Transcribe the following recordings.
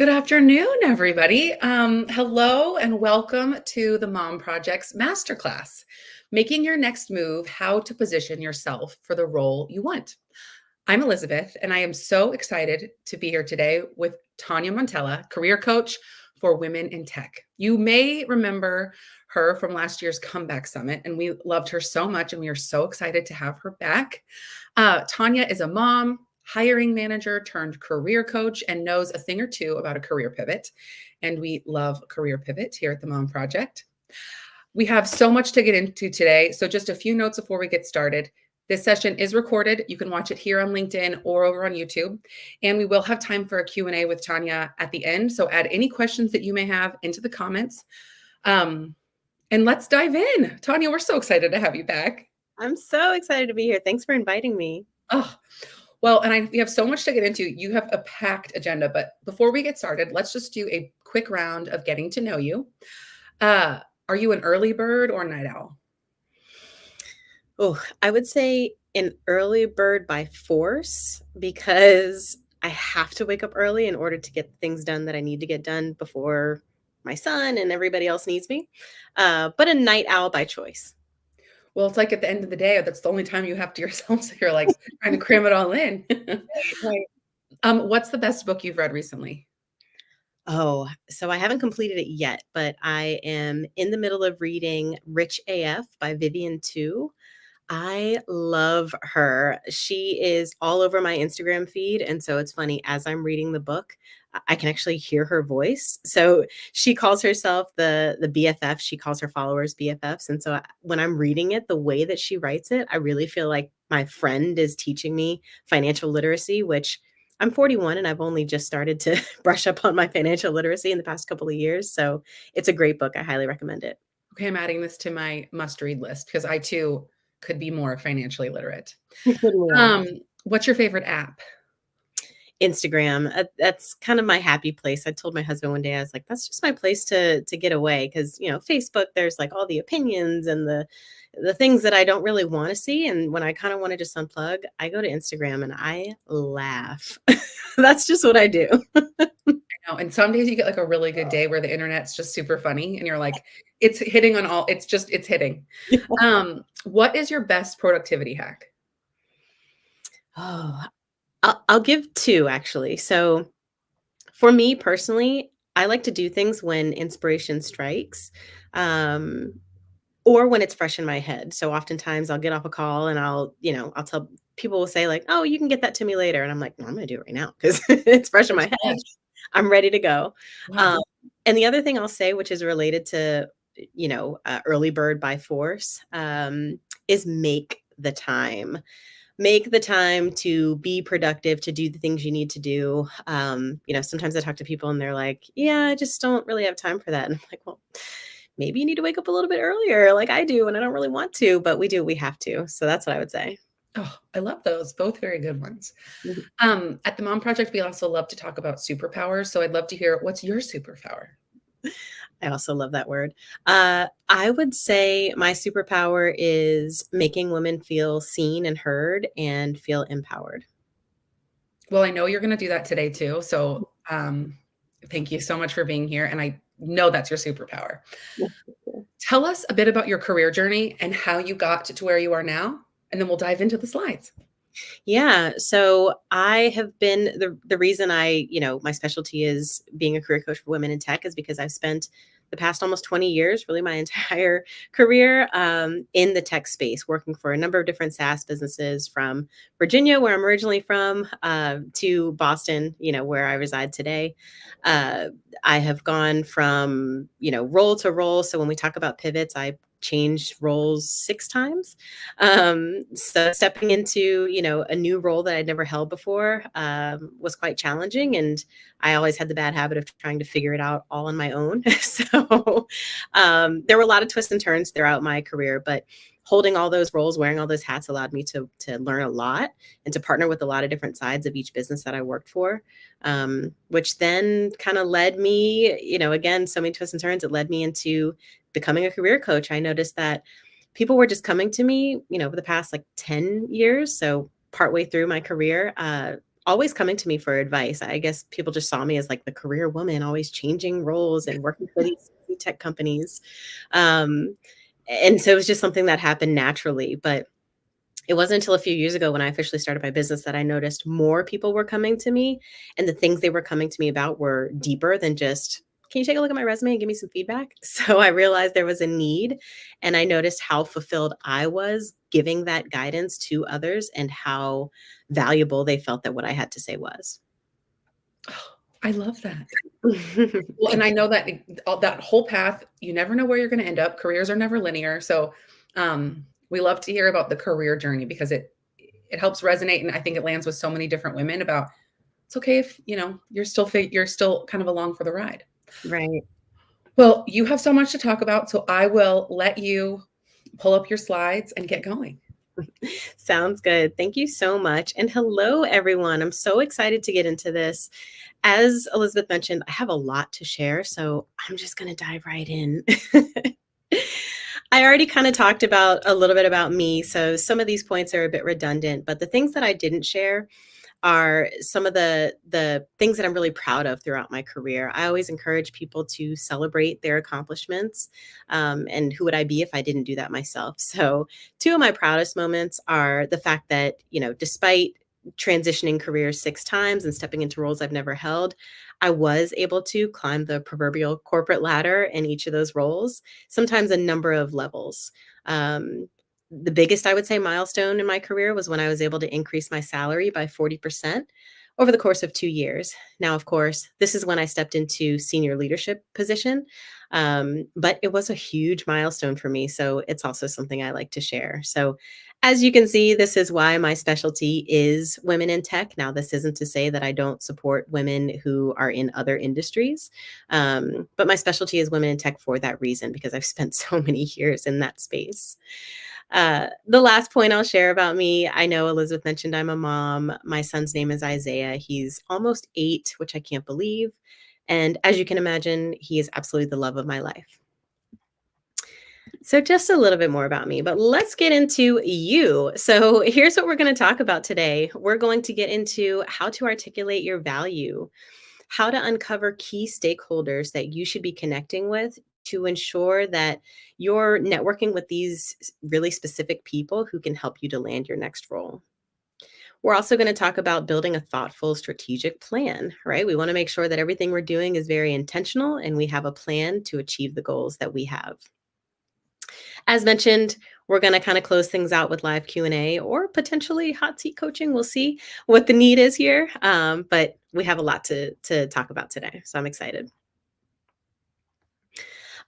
Good afternoon, everybody. Hello and welcome to the Mom Project's Masterclass, Making Your Next Move, How to Position Yourself for the Role You Want. I'm Elizabeth, and I am so excited to be here today with Tanya Montella, career coach for women in tech. You may remember her from last year's Comeback Summit, and we loved her so much, and we are so excited to have her back. Tanya is a mom, hiring manager turned career coach, and knows a thing or two about a career pivot. And we love Career Pivot here at the Mom Project. We have so much to get into today. So just a few notes before we get started. This session is recorded. You can watch it here on LinkedIn or over on YouTube. And we will have time for a Q&A with Tanya at the end. So add any questions that you may have into the comments. And let's dive in. Tanya, we're so excited to have you back. I'm so excited to be here. Thanks for inviting me. Oh, well, and we have so much to get into. You have a packed agenda, but before we get started, let's just do a quick round of getting to know you. Are you an early bird or a night owl? Oh, I would say an early bird by force because I have to wake up early in order to get things done that I need to get done before my son and everybody else needs me. But a night owl by choice. Well, it's like at the end of the day, that's the only time you have to yourself. So you're like trying to cram it all in. Right. What's the best book you've read recently? Oh, so I haven't completed it yet, but I am in the middle of reading Rich AF by Vivian Tu. I love her. She is all over my Instagram feed. And so it's funny, as I'm reading the book, I can actually hear her voice. So she calls herself the BFF. She calls her followers BFFs. And so when I'm reading it, the way that she writes it, I really feel like my friend is teaching me financial literacy, which I'm 41 and I've only just started to brush up on my financial literacy in the past couple of years. So it's a great book. I highly recommend it. Okay, I'm adding this to my must-read list because I too could be more financially literate. What's your favorite app? Instagram. That's kind of my happy place. I told my husband one day, I was like, that's just my place to get away. Cause Facebook, there's like all the opinions and the things that I don't really want to see. And when I kind of want to just unplug, I go to Instagram and I laugh. That's just what I do. And some days you get like a really good day where the internet's just super funny and you're like, it's hitting on all, it's hitting. What is your best productivity hack? Oh, I'll give two actually. So for me personally, I like to do things when inspiration strikes. Or when it's fresh in my head. So oftentimes I'll get off a call and I'll tell people will say like, "Oh, you can get that to me later." And I'm like, "No, I'm gonna do it right now because it's fresh in my head. I'm ready to go." Wow. And the other thing I'll say, which is related to, early bird by force, is make the time. Make the time to be productive, to do the things you need to do. Sometimes I talk to people and they're like, "Yeah, I just don't really have time for that." And I'm like, "Well, maybe you need to wake up a little bit earlier like I do, and I don't really want to, but we do, we have to." So that's what I would say. Oh, I love those. Both very good ones. At the Mom Project, we also love to talk about superpowers. So I'd love to hear, what's your superpower? I also love that word. I would say my superpower is making women feel seen and heard and feel empowered. Well, I know you're going to do that today too. So thank you so much for being here. And I know that's your superpower. Tell us a bit about your career journey and how you got to where you are now. And then we'll dive into the slides. Yeah. So I have been the reason my specialty is being a career coach for women in tech is because I've spent the past almost 20 years, really my entire career, in the tech space, working for a number of different SaaS businesses from Virginia, where I'm originally from, to Boston, where I reside today. I have gone from, role to role. So when we talk about pivots, I changed roles 6 times. So stepping into, a new role that I'd never held before, was quite challenging. And I always had the bad habit of trying to figure it out all on my own. So there were a lot of twists and turns throughout my career, but holding all those roles, wearing all those hats allowed me to learn a lot and to partner with a lot of different sides of each business that I worked for, which then kind of led me, again, so many twists and turns. It led me into becoming a career coach. I noticed that people were just coming to me, over the past like 10 years. So partway through my career, always coming to me for advice. I guess people just saw me as like the career woman, always changing roles and working for these tech companies. Um, and so it was just something that happened naturally. But it wasn't until a few years ago when I officially started my business that I noticed more people were coming to me, and the things they were coming to me about were deeper than just, "Can you take a look at my resume and give me some feedback?" So I realized there was a need, and I noticed how fulfilled I was giving that guidance to others and how valuable they felt that what I had to say was. Oh, I love that. Well, and Thank I you. know that all that whole path, you never know where you're gonna end up. Careers are never linear. So, we love to hear about the career journey because it helps resonate, and I think it lands with so many different women about it's okay if, you're still kind of along for the ride. Right. Well, you have so much to talk about, so I will let you pull up your slides and get going. Sounds good. Thank you so much. And hello, everyone. I'm so excited to get into this. As Elizabeth mentioned, I have a lot to share, so I'm just going to dive right in. I already kind of talked about a little bit about me, so some of these points are a bit redundant, but the things that I didn't share are some of the things that I'm really proud of throughout my career. I always encourage people to celebrate their accomplishments, and who would I be if I didn't do that myself? So, two of my proudest moments are the fact that, despite transitioning careers 6 times and stepping into roles I've never held, I was able to climb the proverbial corporate ladder in each of those roles, sometimes a number of levels. Um, the biggest, I would say, milestone in my career was when I was able to increase my salary by 40% over the course of 2 years. Now, of course, this is when I stepped into senior leadership position, but it was a huge milestone for me. So it's also something I like to share. So, as you can see, this is why my specialty is women in tech. Now, this isn't to say that I don't support women who are in other industries, but my specialty is women in tech for that reason, because I've spent so many years in that space. The last point I'll share about me, I know Elizabeth mentioned I'm a mom. My son's name is Isaiah. He's almost 8, which I can't believe. And as you can imagine, he is absolutely the love of my life. So, just a little bit more about me, but let's get into you. So, here's what we're going to talk about today. We're going to get into how to articulate your value, how to uncover key stakeholders that you should be connecting with to ensure that you're networking with these really specific people who can help you to land your next role. We're also going to talk about building a thoughtful strategic plan, right? We want to make sure that everything we're doing is very intentional and we have a plan to achieve the goals that we have. As mentioned, we're going to kind of close things out with live Q&A or potentially hot seat coaching. We'll see what the need is here. But we have a lot to talk about today. So I'm excited.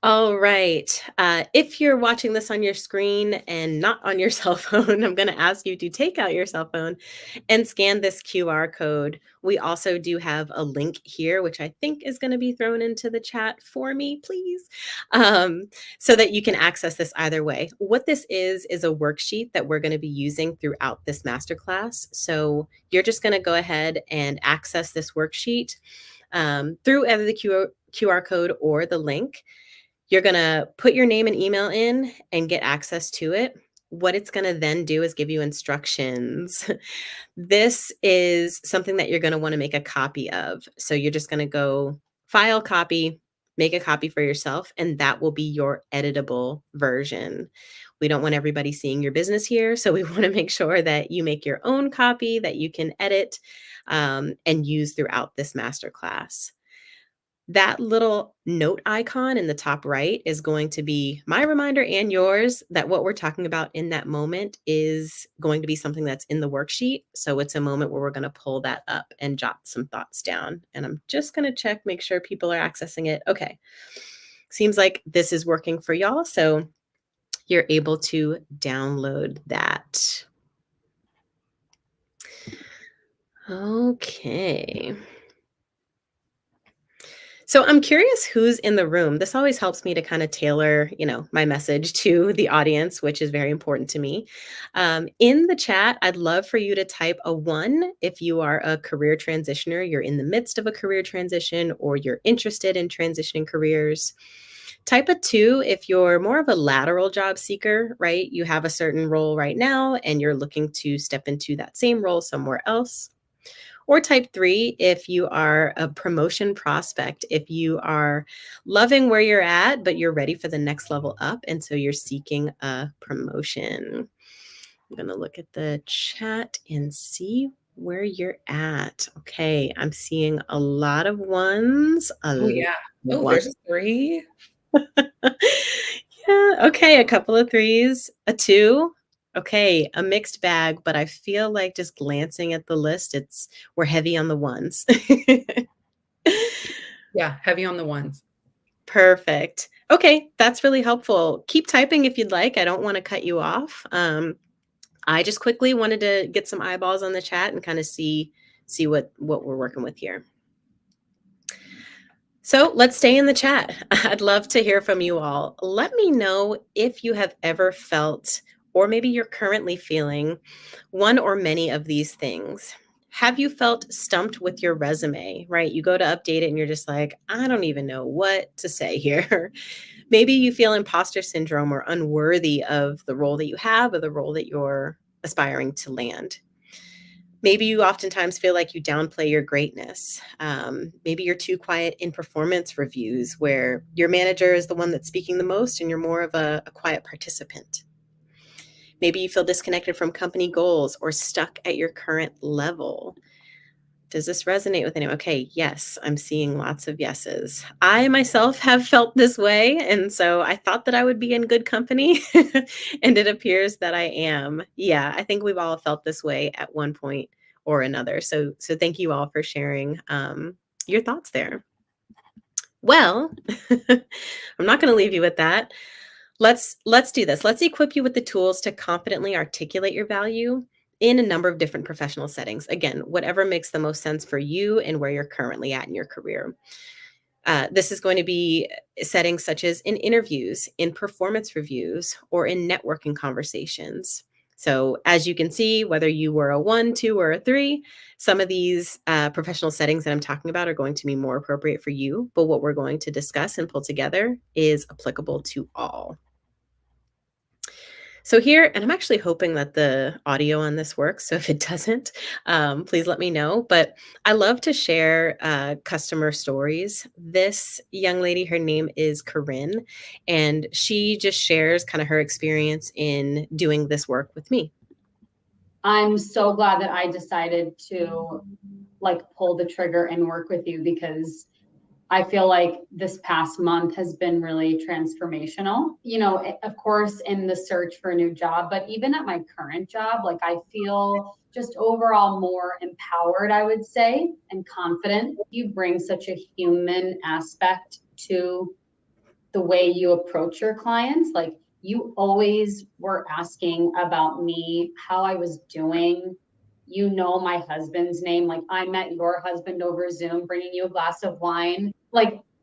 All right. If you're watching this on your screen and not on your cell phone, I'm going to ask you to take out your cell phone and scan this QR code. We also do have a link here, which I think is going to be thrown into the chat for me, please, so that you can access this either way. What this is a worksheet that we're going to be using throughout this masterclass. So you're just going to go ahead and access this worksheet through either the QR code or the link. You're going to put your name and email in and get access to it. What it's going to then do is give you instructions. This is something that you're going to want to make a copy of. So you're just going to go file copy, make a copy for yourself, and that will be your editable version. We don't want everybody seeing your business here. So we want to make sure that you make your own copy that you can edit and use throughout this masterclass. That little note icon in the top right is going to be my reminder and yours that what we're talking about in that moment is going to be something that's in the worksheet. So it's a moment where we're going to pull that up and jot some thoughts down. And I'm just going to check, make sure people are accessing it. Okay. Seems like this is working for y'all. So you're able to download that. Okay. So I'm curious who's in the room. This always helps me to kind of tailor, my message to the audience, which is very important to me. In the chat, I'd love for you to type a 1 if you are a career transitioner, you're in the midst of a career transition, or you're interested in transitioning careers. Type a 2 if you're more of a lateral job seeker, right? You have a certain role right now and you're looking to step into that same role somewhere else. Or type 3, if you are a promotion prospect, if you are loving where you're at, but you're ready for the next level up. And so you're seeking a promotion. I'm going to look at the chat and see where you're at. Okay, I'm seeing a lot of ones. A Oh, lot yeah. of Oh, ones. there's a 3. Yeah, okay, a couple of 3s, a 2. Okay, a mixed bag, but I feel like just glancing at the list, we're heavy on the ones. Yeah, heavy on the ones. Perfect. Okay, that's really helpful. Keep typing if you'd like. I don't want to cut you off. I just quickly wanted to get some eyeballs on the chat and kind of see what we're working with here. So let's stay in the chat. I'd love to hear from you all. Let me know if you have ever felt, or maybe you're currently feeling, one or many of these things. Have you felt stumped with your resume, right? You go to update it and you're just like, I don't even know what to say here. Maybe you feel imposter syndrome or unworthy of the role that you have or the role that you're aspiring to land. Maybe you oftentimes feel like you downplay your greatness. Maybe you're too quiet in performance reviews where your manager is the one that's speaking the most and you're more of a quiet participant. Maybe you feel disconnected from company goals or stuck at your current level. Does this resonate with anyone? Okay, yes, I'm seeing lots of yeses. I myself have felt this way, and so I thought that I would be in good company, and it appears that I am. Yeah, I think we've all felt this way at one point or another. So thank you all for sharing your thoughts there. Well, I'm not going to leave you with that. Let's do this. Let's equip you with the tools to confidently articulate your value in a number of different professional settings. Again, whatever makes the most sense for you and where you're currently at in your career. This is going to be settings such as in interviews, in performance reviews, or in networking conversations. So, as you can see, whether you were a 1, 2, or a 3, some of these professional settings that I'm talking about are going to be more appropriate for you. But what we're going to discuss and pull together is applicable to all. So here, and I'm actually hoping that the audio on this works. So if it doesn't, please let me know. But I love to share customer stories. This young lady, her name is Corinne, and she just shares kind of her experience in doing this work with me. I'm so glad that I decided to pull the trigger and work with you, because I feel like this past month has been really transformational. Of course, in the search for a new job, but even at my current job, I feel just overall more empowered, I would say, and confident. You bring such a human aspect to the way you approach your clients. You always were asking about me, how I was doing. My husband's name. I met your husband over Zoom, bringing you a glass of wine.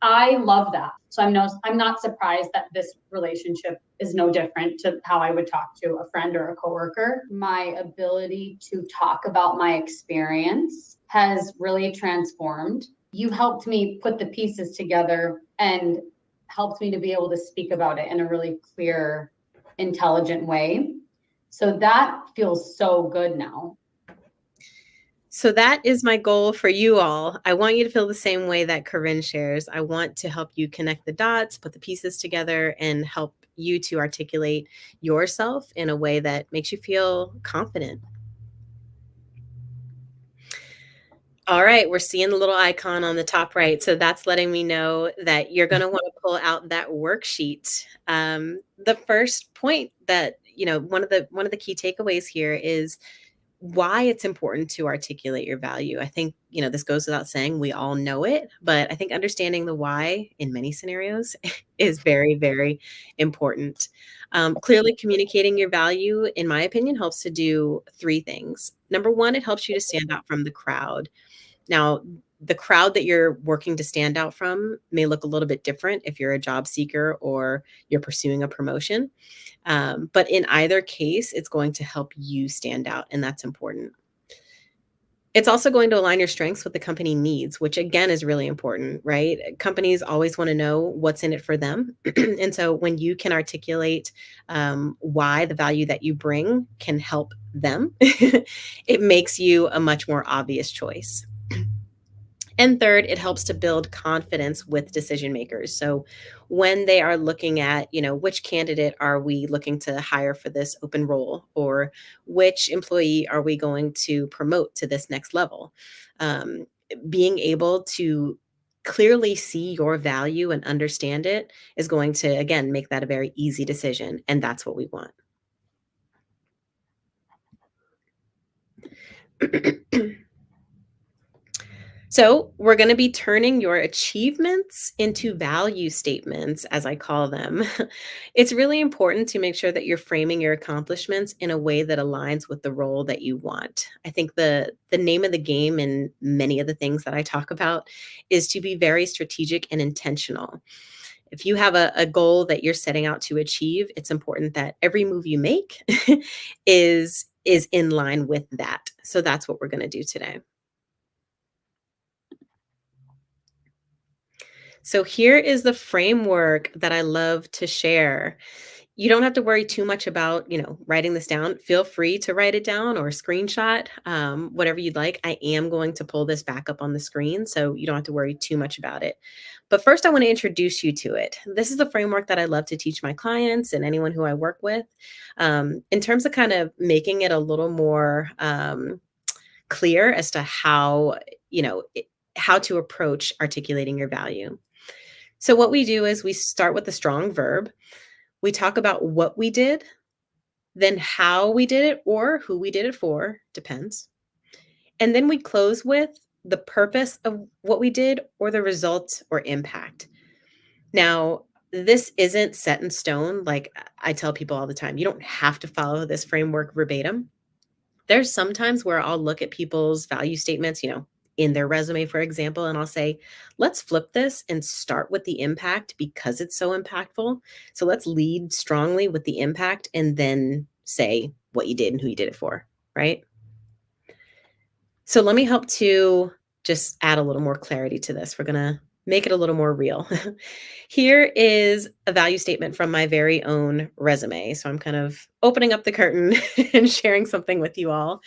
I love that. So I'm not surprised that this relationship is no different to how I would talk to a friend or a coworker. My ability to talk about my experience has really transformed. You helped me put the pieces together and helped me to be able to speak about it in a really clear, intelligent way. So that feels so good now. So that is my goal for you all. I want you to feel the same way that Corinne shares. I want to help you connect the dots, put the pieces together, and help you to articulate yourself in a way that makes you feel confident. All right, we're seeing the little icon on the top right. So that's letting me know that you're going to want to pull out that worksheet. The first point that, one of the key takeaways here is why it's important to articulate your value. I think, this goes without saying, we all know it, but I think understanding the why in many scenarios is very, very important. Clearly communicating your value, in my opinion, helps to do 3 things. Number 1, it helps you to stand out from the crowd. Now, the crowd that you're working to stand out from may look a little bit different if you're a job seeker or you're pursuing a promotion. But in either case, it's going to help you stand out, and that's important. It's also going to align your strengths with the company needs, which again is really important, right? Companies always want to know what's in it for them. And so when you can articulate why the value that you bring can help them, it makes you a much more obvious choice. And third, it helps to build confidence with decision makers. So when they are looking at, which candidate are we looking to hire for this open role, or which employee are we going to promote to this next level? Um, Being able to clearly see your value and understand it is going to, again, make that a very easy decision. And that's what we want. So, we're going to be turning your achievements into value statements, as I call them. It's really important to make sure that you're framing your accomplishments in a way that aligns with the role that you want. I think the name of the game in many of the things that I talk about is to be very strategic and intentional. If you have a goal that you're setting out to achieve, it's important that every move you make is in line with that. So that's what we're going to do today. So here is the framework that I love to share. You don't have to worry too much about, writing this down. Feel free to write it down or screenshot, whatever you'd like. I am going to pull this back up on the screen, so you don't have to worry too much about it. But first, I want to introduce you to it. This is the framework that I love to teach my clients and anyone who I work with, in terms of kind of making it a little more clear as to how to approach articulating your value. So what we do is we start with a strong verb. We talk about what we did, then how we did it or who we did it for, depends. And then we close with the purpose of what we did or the result or impact. Now, this isn't set in stone. Like I tell people all the time, you don't have to follow this framework verbatim. There's sometimes where I'll look at people's value statements, in their resume, for example, and I'll say, let's flip this and start with the impact because it's so impactful. So let's lead strongly with the impact and then say what you did and who you did it for, right? So let me help to just add a little more clarity to this. We're going to make it a little more real. Here is a value statement from my very own resume. So I'm kind of opening up the curtain and sharing something with you all.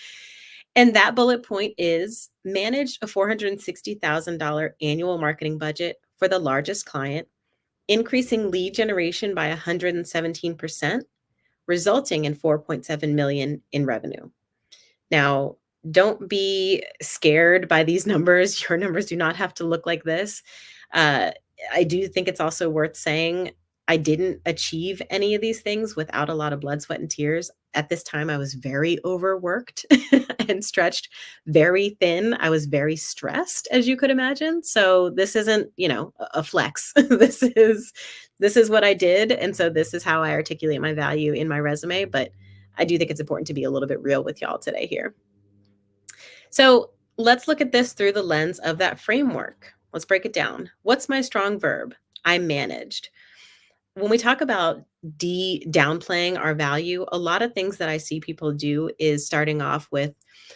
And that bullet point is manage a $460,000 annual marketing budget for the largest client, increasing lead generation by 117%, resulting in 4.7 million in revenue. Now, don't be scared by these numbers. Your numbers do not have to look like this. I do think it's also worth saying I didn't achieve any of these things without a lot of blood, sweat, and tears. At this time, I was very overworked and stretched very thin. I was very stressed, as you could imagine. So this isn't, a flex. This is what I did. And so this is how I articulate my value in my resume. But I do think it's important to be a little bit real with y'all today here. So let's look at this through the lens of that framework. Let's break it down. What's my strong verb? I managed. When we talk about downplaying our value, a lot of things that I see people do is starting off with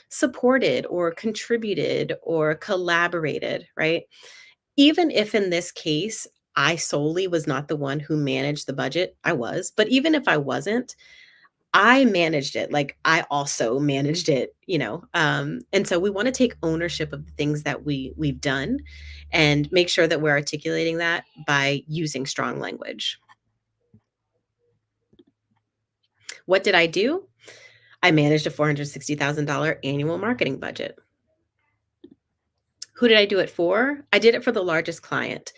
supported or contributed or collaborated, right? Even if in this case, I solely was not the one who managed the budget, I was, but even if I wasn't, I managed it. Like I also managed it, and so we want to take ownership of the things that we've done and make sure that we're articulating that by using strong language. What did I do? I managed a $460,000 annual marketing budget. Who did I do it for? I did it for the largest client.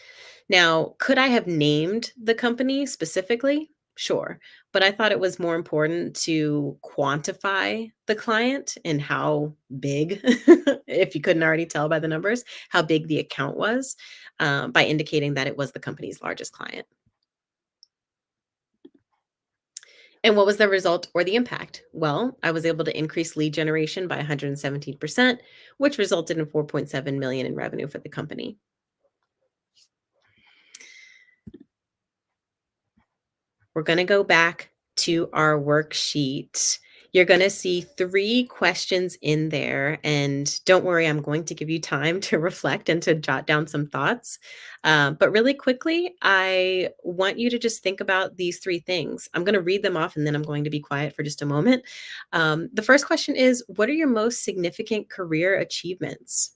Now, could I have named the company specifically? Sure. But I thought it was more important to quantify the client and how big, if you couldn't already tell by the numbers, how big the account was, by indicating that it was the company's largest client. And what was the result or the impact? Well, I was able to increase lead generation by 117%, which resulted in 4.7 million in revenue for the company. We're going to go back to our worksheet. You're going to see 3 questions in there. And don't worry, I'm going to give you time to reflect and to jot down some thoughts. But really quickly, I want you to just think about these 3 things. I'm going to read them off and then I'm going to be quiet for just a moment. The first question is, what are your most significant career achievements?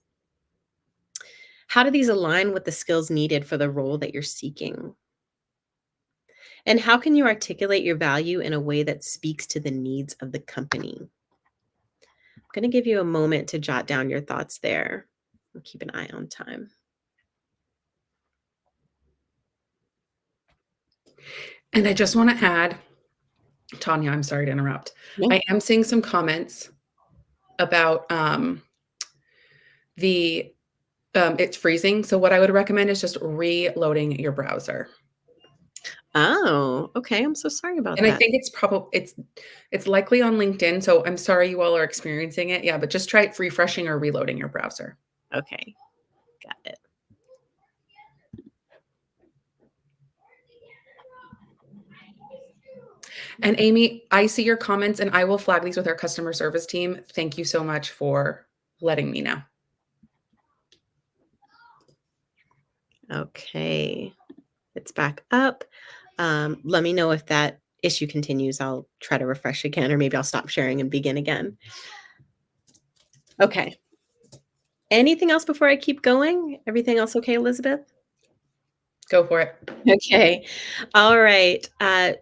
How do these align with the skills needed for the role that you're seeking? And how can you articulate your value in a way that speaks to the needs of the company? I'm going to give you a moment to jot down your thoughts there. I'll keep an eye on time. And I just want to add, Tanya, I'm sorry to interrupt. No. I am seeing some comments about it's freezing. So what I would recommend is just reloading your browser. Oh, okay. I'm so sorry about And I that. think it's likely on LinkedIn. So I'm sorry you all are experiencing it. Yeah, but just try refreshing or reloading your browser. Okay. Got it. And Amy, I see your comments and I will flag these with our customer service team. Thank you so much for letting me know. Okay. It's back up. Let me know if that issue continues. I'll try to refresh again, or maybe I'll stop sharing and begin again. Okay. Anything else before I keep going? Everything else okay, Elizabeth? Go for it. Okay. All right.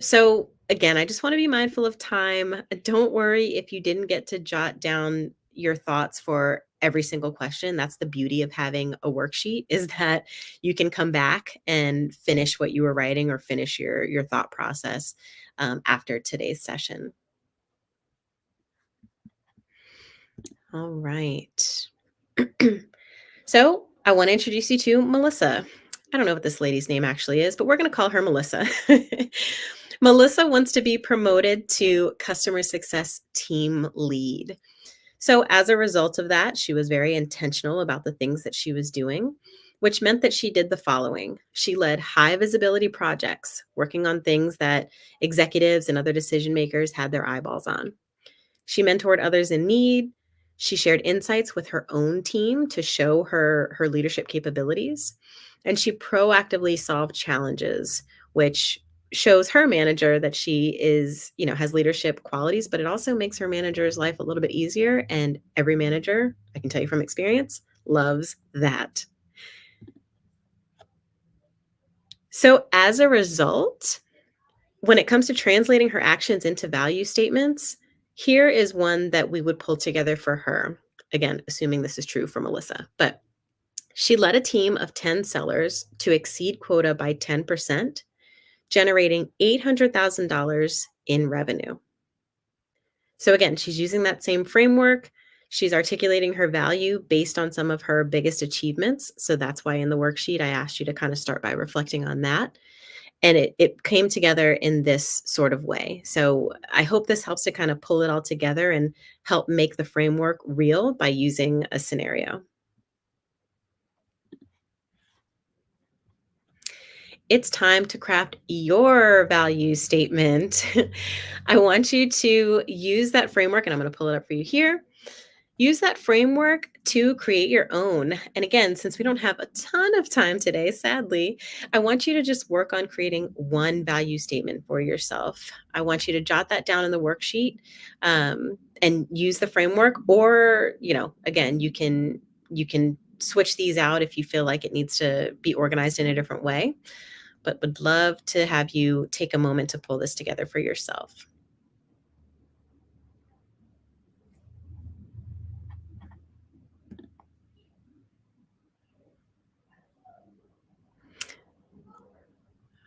So again, I just want to be mindful of time. Don't worry if you didn't get to jot down your thoughts for every single question. That's the beauty of having a worksheet, is that you can come back and finish what you were writing or finish your thought process after today's session. All right. So I want to introduce you to Melissa. I don't know what this lady's name actually is, but we're going to call her Melissa. Melissa wants to be promoted to customer success team lead. So as a result of that, she was very intentional about the things that she was doing, which meant that she did the following. She led high visibility projects, working on things that executives and other decision makers had their eyeballs on. She mentored others in need. She shared insights with her own team to show her leadership capabilities. And she proactively solved challenges, which shows her manager that she is, has leadership qualities, but it also makes her manager's life a little bit easier. And every manager, I can tell you from experience, loves that. So as a result, when it comes to translating her actions into value statements, here is one that we would pull together for her. Again, assuming this is true for Melissa, but she led a team of 10 sellers to exceed quota by 10%, generating $800,000 in revenue. So again, she's using that same framework. She's articulating her value based on some of her biggest achievements. So that's why in the worksheet, I asked you to kind of start by reflecting on that. And it came together in this sort of way. So I hope this helps to kind of pull it all together and help make the framework real by using a scenario. It's time to craft your value statement. I want you to use that framework, and I'm going to pull it up for you here. Use that framework to create your own. And again, since we don't have a ton of time today, sadly, I want you to just work on creating one value statement for yourself. I want you to jot that down in the worksheet and use the framework. Or, again, you can switch these out if you feel like it needs to be organized in a different way. But would love to have you take a moment to pull this together for yourself.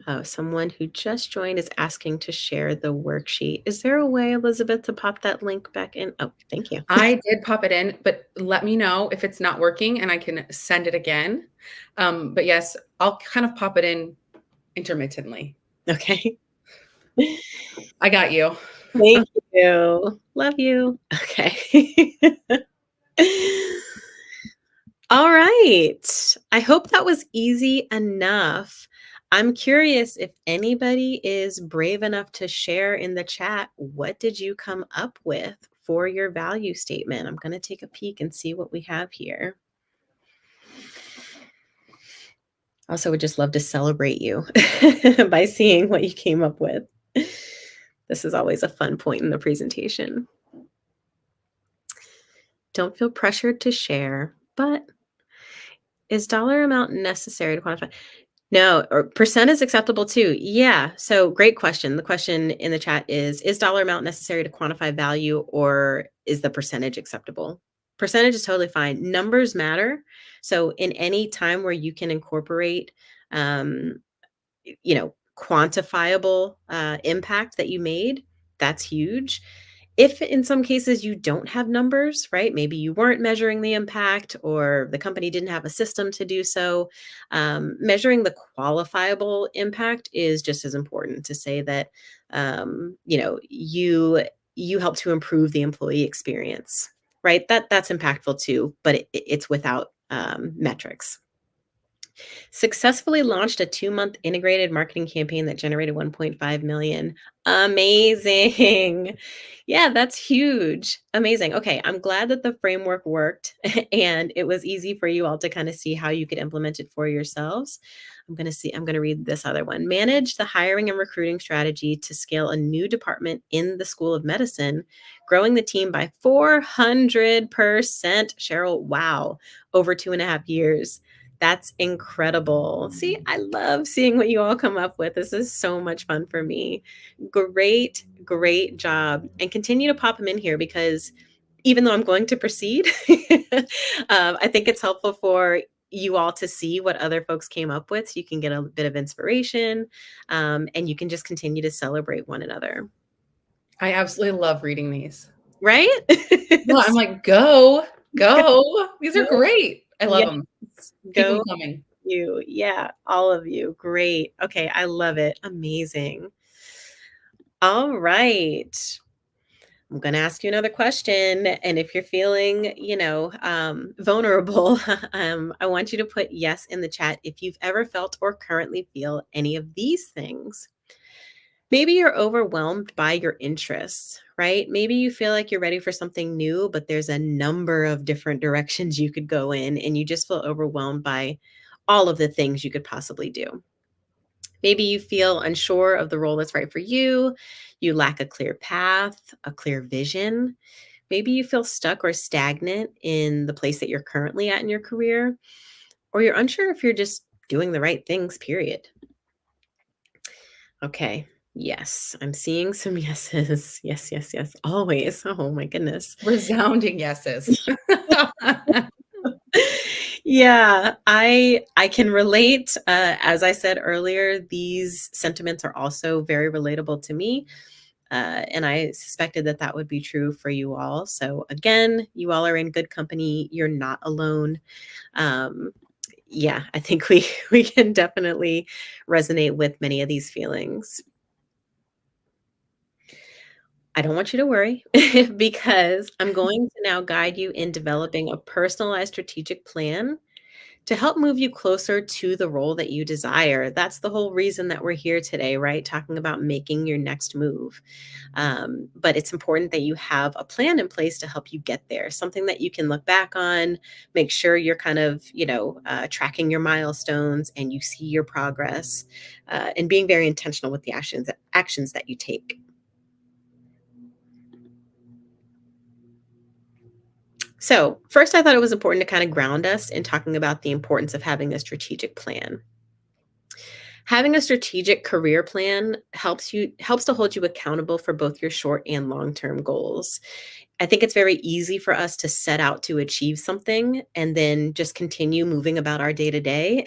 Oh, someone who just joined is asking to share the worksheet. Is there a way, Elizabeth, to pop that link back in? Oh, thank you. I did pop it in, but let me know if it's not working and I can send it again. But yes, I'll kind of pop it in intermittently. Okay. I got you. Thank you. Love you. Okay. All right. I hope that was easy enough. I'm curious if anybody is brave enough to share in the chat, what did you come up with for your value statement? I'm going to take a peek and see what we have here. Also, would just love to celebrate you by seeing what you came up with. This is always a fun point in the presentation. Don't feel pressured to share, but is dollar amount necessary to quantify? No, or percent is acceptable too. Yeah. So great question. The question in the chat is dollar amount necessary to quantify value, or is the percentage acceptable? Percentage is totally fine. Numbers matter. So in any time where you can incorporate, um, quantifiable impact that you made, that's huge. If in some cases you don't have numbers, right? Maybe you weren't measuring the impact or the company didn't have a system to do so. Measuring the qualifiable impact is just as important to say that, you help to improve the employee experience, right? That's impactful too, but it's without metrics. Successfully launched a 2-month integrated marketing campaign that generated 1.5 million. Amazing. Yeah, that's huge. Amazing. Okay, I'm glad that the framework worked and it was easy for you all to kind of see how you could implement it for yourselves. I'm going to read this other one. Manage the hiring and recruiting strategy to scale a new department in the School of Medicine, growing the team by 400%. Cheryl, wow, over 2.5 years. That's incredible. See, I love seeing what you all come up with. This is so much fun for me. Great, great job. And continue to pop them in here because even though I'm going to proceed, I think it's helpful for you all to see what other folks came up with so you can get a bit of inspiration, and you can just continue to celebrate one another. I absolutely love reading these. Right? No, I'm like, go. These are great. I love them. Keep them coming. Yeah, all of you. Great. Okay, I love it. Amazing. All right. I'm going to ask you another question. And if you're feeling, vulnerable, I want you to put yes in the chat if you've ever felt or currently feel any of these things. Maybe you're overwhelmed by your interests, right? Maybe you feel like you're ready for something new, but there's a number of different directions you could go in, and you just feel overwhelmed by all of the things you could possibly do. Maybe you feel unsure of the role that's right for you. You lack a clear path, a clear vision. Maybe you feel stuck or stagnant in the place that you're currently at in your career, or you're unsure if you're just doing the right things, period. Okay. Yes, I'm seeing some yeses. Yes, yes, yes. Always. Oh my goodness. Resounding yeses. Yeah, I can relate. As I said earlier, these sentiments are also very relatable to me. And I suspected that that would be true for you all. So again, you all are in good company. You're not alone. Yeah, I think we can definitely resonate with many of these feelings. I don't want you to worry because I'm going to now guide you in developing a personalized strategic plan to help move you closer to the role that you desire. That's the whole reason that we're here today, right? Talking about making your next move. But it's important that you have a plan in place to help you get there, something that you can look back on, make sure you're kind of, tracking your milestones and you see your progress, and being very intentional with the actions that you take. So first, I thought it was important to kind of ground us in talking about the importance of having a strategic plan. Having a strategic career plan helps to hold you accountable for both your short and long-term goals. I think it's very easy for us to set out to achieve something and then just continue moving about our day to day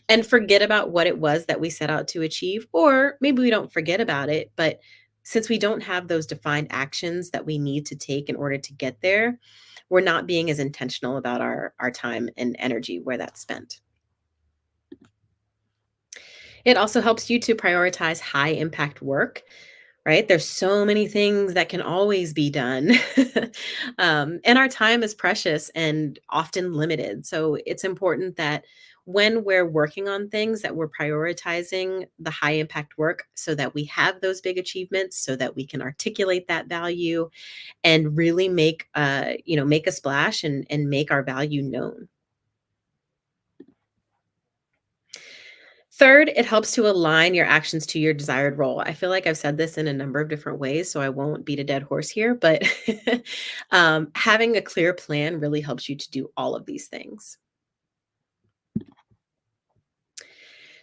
and forget about what it was that we set out to achieve. Or maybe we don't forget about it, but since we don't have those defined actions that we need to take in order to get there, we're not being as intentional about our time and energy where that's spent. It also helps you to prioritize high impact work, right? There's so many things that can always be done. And our time is precious and often limited. So it's important that when we're working on things that we're prioritizing the high impact work so that we have those big achievements, so that we can articulate that value and really make a splash and make our value known. Third, it helps to align your actions to your desired role. I feel like I've said this in a number of different ways, so I won't beat a dead horse here, but having a clear plan really helps you to do all of these things.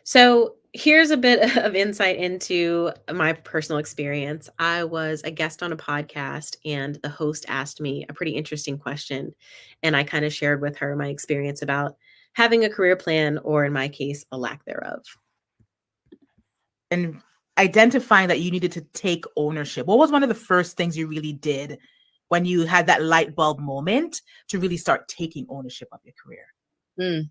So here's a bit of insight into my personal experience. I was a guest on a podcast, and the host asked me a pretty interesting question. And I kind of shared with her my experience about having a career plan, or in my case, a lack thereof. And identifying that you needed to take ownership. What was one of the first things you really did when you had that light bulb moment to really start taking ownership of your career?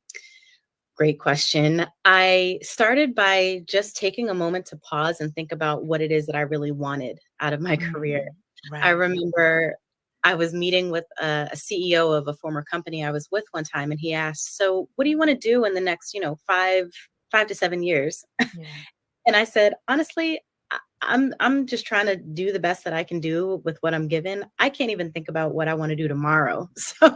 Great question. I started by just taking a moment to pause and think about what it is that I really wanted out of my career. I Right. remember I was meeting with a CEO of a former company I was with one time, and he asked, "So, what do you want to do in the next, 5 to 7 years?" Yeah. And I said, "Honestly, I'm just trying to do the best that I can do with what I'm given. I can't even think about what I want to do tomorrow." So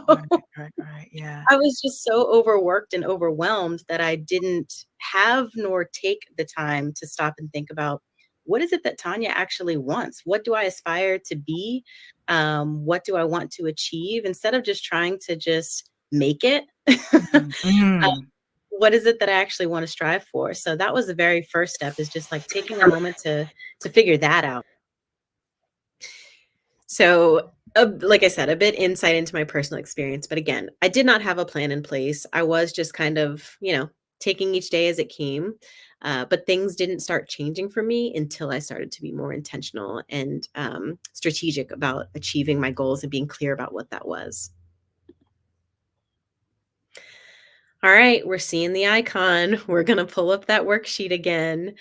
Right. Yeah. I was just so overworked and overwhelmed that I didn't have nor take the time to stop and think about, what is it that Tanya actually wants? What do I aspire to be? What do I want to achieve? Instead of just trying to just make it, Mm. what is it that I actually want to strive for? So that was the very first step, is just like taking a moment to figure that out. So, like I said, a bit insight into my personal experience. But again, I did not have a plan in place. I was just kind of, taking each day as it came. But things didn't start changing for me until I started to be more intentional and strategic about achieving my goals and being clear about what that was. All right, we're seeing the icon. We're going to pull up that worksheet again.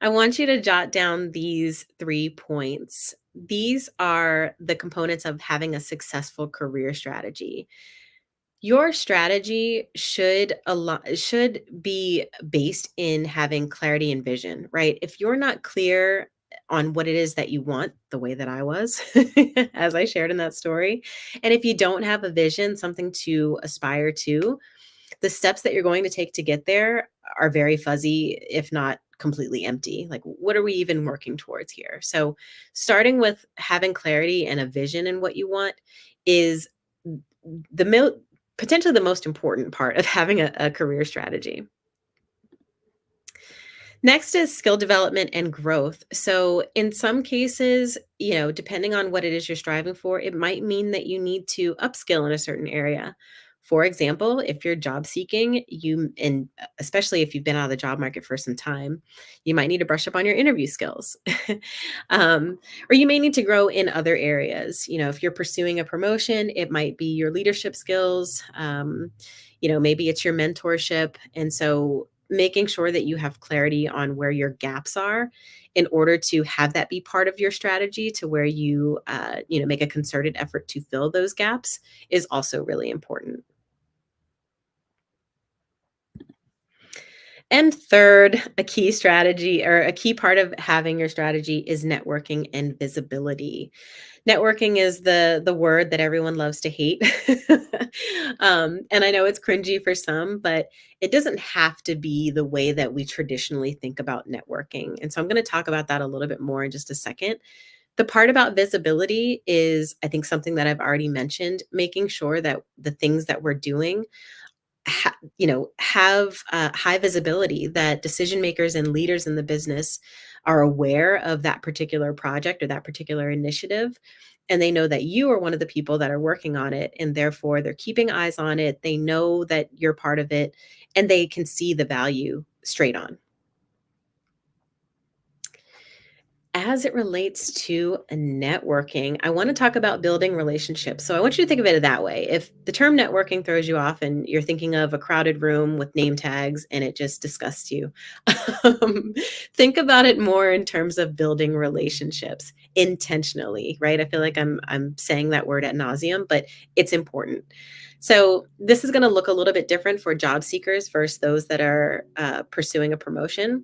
I want you to jot down these 3 points. These are the components of having a successful career strategy. Your strategy should be based in having clarity and vision, right? If you're not clear on what it is that you want, the way that I was, as I shared in that story, and if you don't have a vision, something to aspire to, the steps that you're going to take to get there are very fuzzy, if not completely empty. Like, what are we even working towards here? So, starting with having clarity and a vision in what you want is potentially the most important part of having a career strategy. Next is skill development and growth. So, in some cases, depending on what it is you're striving for, it might mean that you need to upskill in a certain area. For example, if you're job seeking, and especially if you've been out of the job market for some time, you might need to brush up on your interview skills. Or you may need to grow in other areas. If you're pursuing a promotion, it might be your leadership skills. Maybe it's your mentorship. And so making sure that you have clarity on where your gaps are in order to have that be part of your strategy, to where you make a concerted effort to fill those gaps, is also really important. And third, a key strategy, or a key part of having your strategy, is networking and visibility. Networking is the word that everyone loves to hate. And I know it's cringy for some, but it doesn't have to be the way that we traditionally think about networking. And so I'm going to talk about that a little bit more in just a second. The part about visibility is, I think, something that I've already mentioned, making sure that the things that we're doing have high visibility, that decision makers and leaders in the business are aware of that particular project or that particular initiative. And they know that you are one of the people that are working on it. And therefore, they're keeping eyes on it. They know that you're part of it, and they can see the value straight on. As it relates to networking, I want to talk about building relationships. So I want you to think of it that way. If the term networking throws you off and you're thinking of a crowded room with name tags and it just disgusts you, um, think about it more in terms of building relationships intentionally, right? I feel like I'm saying that word ad nauseum, but it's important. So this is going to look a little bit different for job seekers versus those that are pursuing a promotion.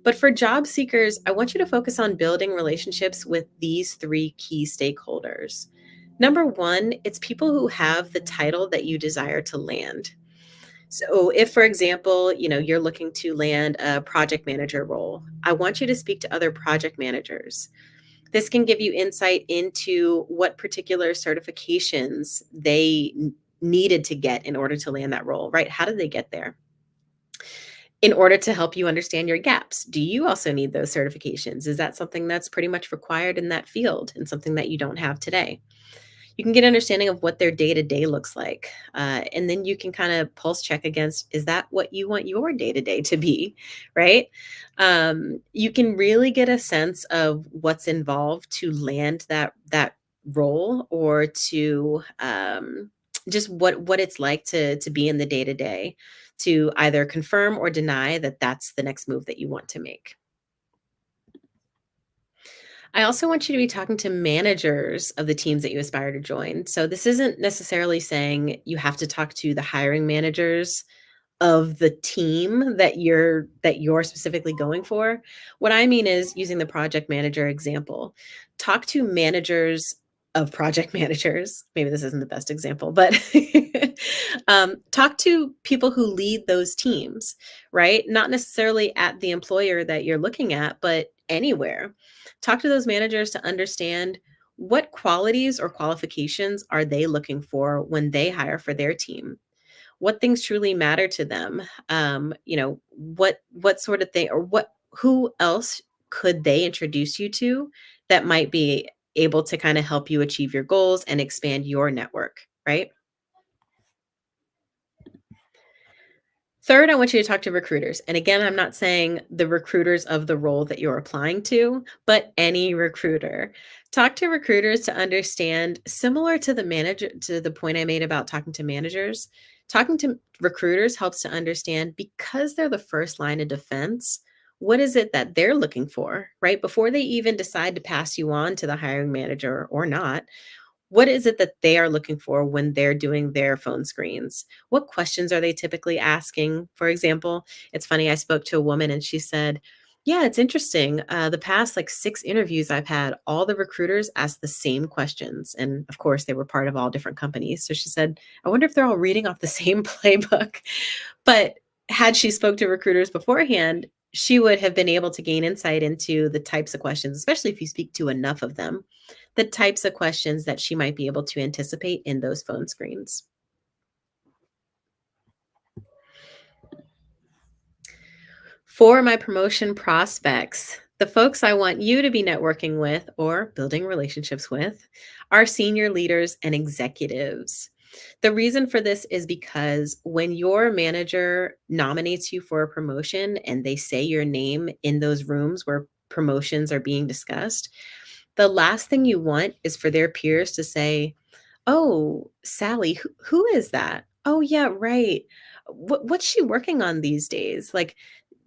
But for job seekers, I want you to focus on building relationships with these three key stakeholders. Number one, it's people who have the title that you desire to land. So if, for example, you're looking to land a project manager role, I want you to speak to other project managers. This can give you insight into what particular certifications they needed to get in order to land that role, right? How did they get there? In order to help you understand your gaps, do you also need those certifications? Is that something that's pretty much required in that field and something that you don't have today? You can get an understanding of what their day-to-day looks like. And then you can kind of pulse check against, is that what you want your day-to-day to be, right? You can really get a sense of what's involved to land that role, or to just what it's like to be in the day-to-day, to either confirm or deny that that's the next move that you want to make. I also want you to be talking to managers of the teams that you aspire to join. So this isn't necessarily saying you have to talk to the hiring managers of the team that you're specifically going for. What I mean is, using the project manager example, talk to managers of project managers. Maybe this isn't the best example, but talk to people who lead those teams, right? Not necessarily at the employer that you're looking at, but anywhere. Talk to those managers to understand what qualities or qualifications are they looking for when they hire for their team. What things truly matter to them? What sort of thing, or who else could they introduce you to that might be able to kind of help you achieve your goals and expand your network, right? Third, I want you to talk to recruiters. And again, I'm not saying the recruiters of the role that you're applying to, but any recruiter. Talk to recruiters to understand, similar to the point I made about talking to managers, talking to recruiters helps to understand, because they're the first line of defense, what is it that they're looking for, right? Before they even decide to pass you on to the hiring manager or not, what is it that they are looking for when they're doing their phone screens? What questions are they typically asking? For example, it's funny, I spoke to a woman and she said, yeah, it's interesting. The past like 6 interviews I've had, all the recruiters asked the same questions. And of course, they were part of all different companies. So she said, I wonder if they're all reading off the same playbook. But had she spoke to recruiters beforehand, she would have been able to gain insight into the types of questions, especially if you speak to enough of them, the types of questions that she might be able to anticipate in those phone screens. For my promotion prospects, the folks I want you to be networking with or building relationships with are senior leaders and executives. The reason for this is because when your manager nominates you for a promotion and they say your name in those rooms where promotions are being discussed, the last thing you want is for their peers to say, oh, Sally, who is that? Oh, yeah, right. What's she working on these days? Like,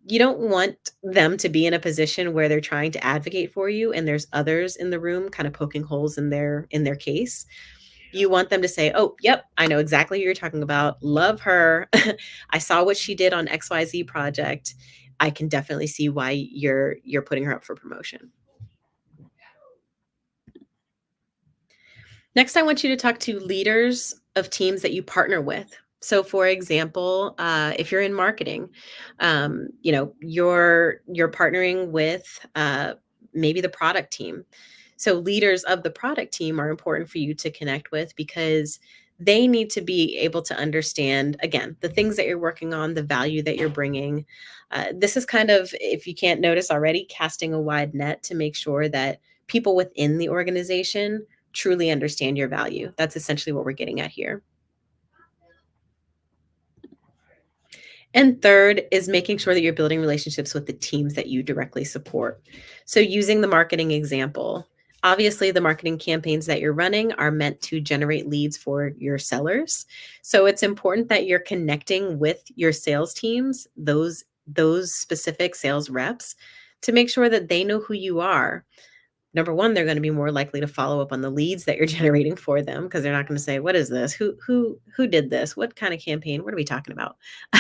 you don't want them to be in a position where they're trying to advocate for you and there's others in the room kind of poking holes in their case. You want them to say, "Oh, yep, I know exactly who you're talking about. Love her. I saw what she did on XYZ project. I can definitely see why you're putting her up for promotion." Next, I want you to talk to leaders of teams that you partner with. So, for example, if you're in marketing, you're partnering with maybe the product team. So, leaders of the product team are important for you to connect with, because they need to be able to understand, again, the things that you're working on, the value that you're bringing. This is kind of, if you can't notice already, casting a wide net to make sure that people within the organization truly understand your value. That's essentially what we're getting at here. And third is making sure that you're building relationships with the teams that you directly support. So using the marketing example, obviously the marketing campaigns that you're running are meant to generate leads for your sellers. So it's important that you're connecting with your sales teams, those specific sales reps, to make sure that they know who you are. Number one, they're going to be more likely to follow up on the leads that you're generating for them, because they're not going to say, "What is this? Who did this? What kind of campaign? What are we talking about?"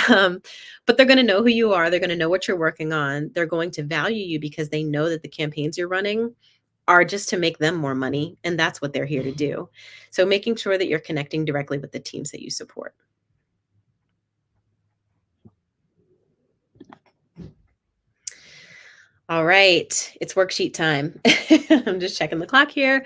Um, but they're going to know who you are. They're going to know what you're working on. They're going to value you because they know that the campaigns you're running are just to make them more money, and that's what they're here to do. So making sure that you're connecting directly with the teams that you support. All right, it's worksheet time. I'm just checking the clock here.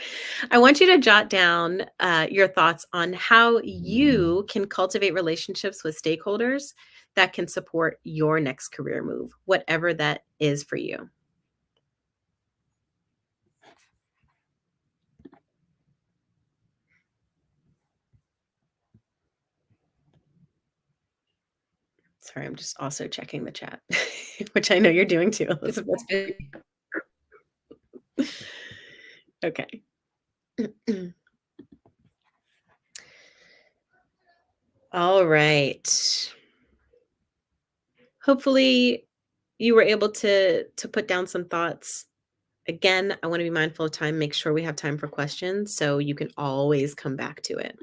I want you to jot down your thoughts on how you can cultivate relationships with stakeholders that can support your next career move, whatever that is for you. Sorry, I'm just also checking the chat, which I know you're doing too, Elizabeth. Okay. All right. Hopefully you were able to put down some thoughts. Again, I want to be mindful of time, make sure we have time for questions so you can always come back to it.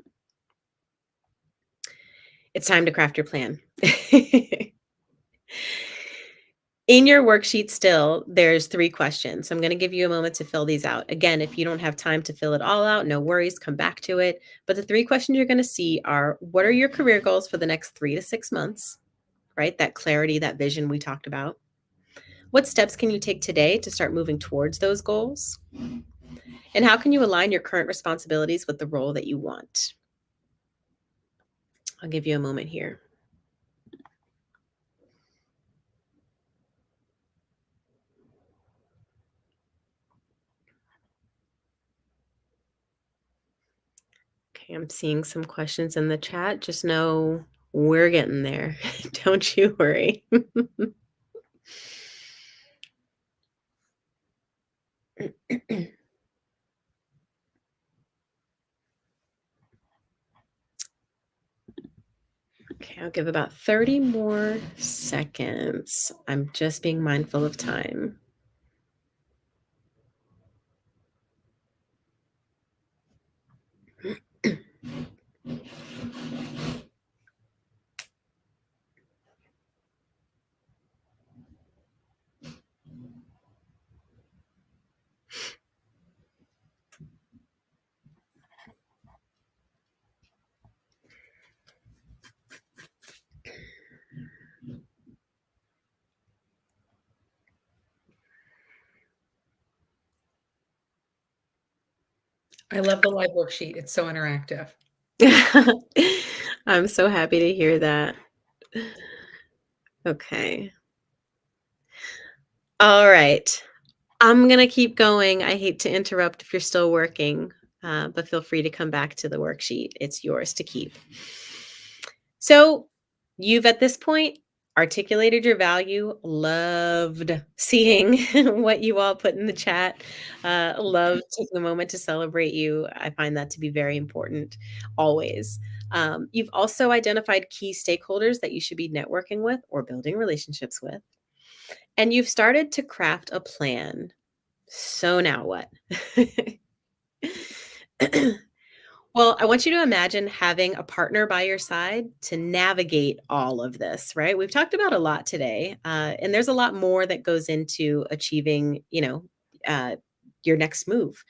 It's time to craft your plan. In your worksheet still, there's 3 questions. So I'm going to give you a moment to fill these out. Again, if you don't have time to fill it all out, no worries, come back to it. But the 3 questions you're going to see are, what are your career goals for the next 3 to 6 months? Right? That clarity, that vision we talked about. What steps can you take today to start moving towards those goals? And how can you align your current responsibilities with the role that you want? I'll give you a moment here. Okay, I'm seeing some questions in the chat. Just know we're getting there. Don't you worry. Okay, I'll give about 30 more seconds. I'm just being mindful of time. I love the live worksheet. It's so interactive. I'm so happy to hear that. Okay. All right. I'm going to keep going. I hate to interrupt if you're still working, but feel free to come back to the worksheet. It's yours to keep. So you've at this point articulated your value, loved seeing what you all put in the chat, loved taking a moment to celebrate you. I find that to be very important always. You've also identified key stakeholders that you should be networking with or building relationships with. And you've started to craft a plan. So now what? Well, I want you to imagine having a partner by your side to navigate all of this, right? We've talked about a lot today, and there's a lot more that goes into achieving, your next move.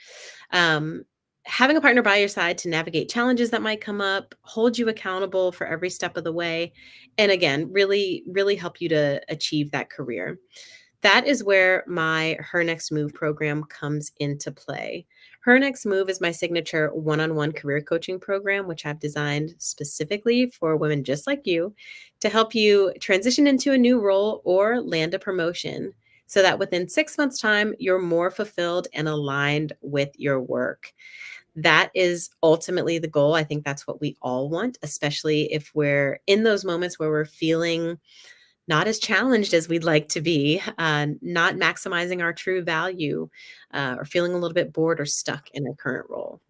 Having a partner by your side to navigate challenges that might come up, hold you accountable for every step of the way, and again, really, really help you to achieve that career. That is where my Her Next Move program comes into play. Her Next Move is my signature one-on-one career coaching program, which I've designed specifically for women just like you to help you transition into a new role or land a promotion so that within 6 months' time, you're more fulfilled and aligned with your work. That is ultimately the goal. I think that's what we all want, especially if we're in those moments where we're feeling not as challenged as we'd like to be, not maximizing our true value, or feeling a little bit bored or stuck in our current role.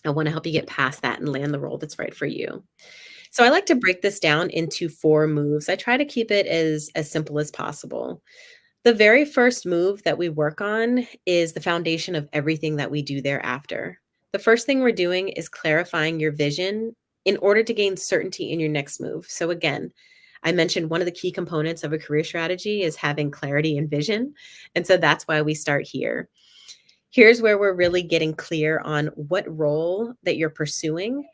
I want to help you get past that and land the role that's right for you. So I like to break this down into 4 moves. I try to keep it as simple as possible. The very first move that we work on is the foundation of everything that we do thereafter. The first thing we're doing is clarifying your vision in order to gain certainty in your next move. So again, I mentioned one of the key components of a career strategy is having clarity and vision. And so that's why we start here. Here's where we're really getting clear on what role that you're pursuing.